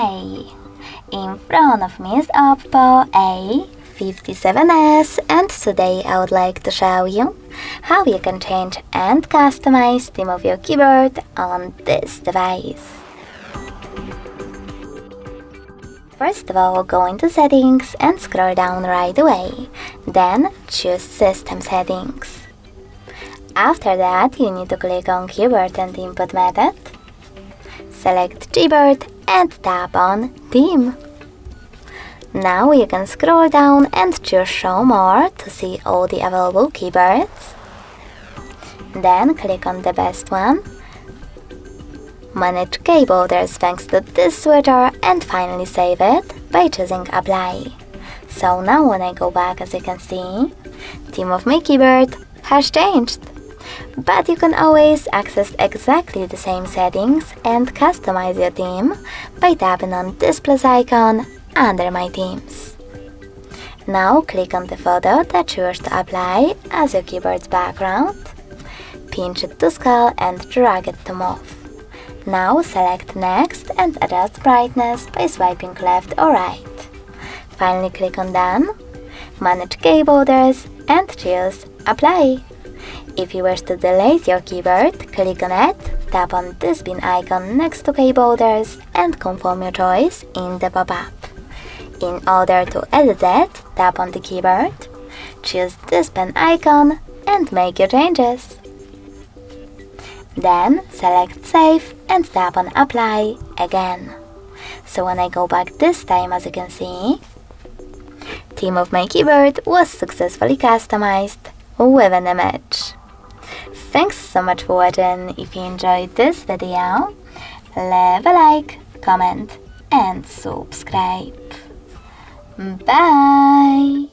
Hi! In front of me is OPPO A57s, and today I would like to show you how you can change and customize the theme of your keyboard on this device. First of all, go into Settings and scroll down right away. Then choose System Settings. After that, you need to click on Keyboard and Input Method. Select Keyboard and tap on Theme. Now you can scroll down and choose Show More to see all the available keyboards. Then click on the best one. Manage keyboards thanks to this switcher, and finally save it by choosing Apply. So now when I go back, as you can see, theme of my keyboard has changed. But you can always access exactly the same settings and customize your theme by tapping on this plus icon under My Themes. Now click on the photo that you wish to apply as your keyboard's background. Pinch it to scale and drag it to move. Now select Next and adjust brightness by swiping left or right. Finally click on Done, manage keyboards and choose Apply. If you wish to delete your keyboard, click on it, tap on this bin icon next to keyboards and confirm your choice in the pop-up. In order to edit it, tap on the keyboard, choose this pen icon and make your changes. Then select Save and tap on Apply again. So when I go back this time, as you can see, theme of my keyboard was successfully customized with an image. Thanks so much for watching. If you enjoyed this video, leave a like, comment and subscribe. Bye!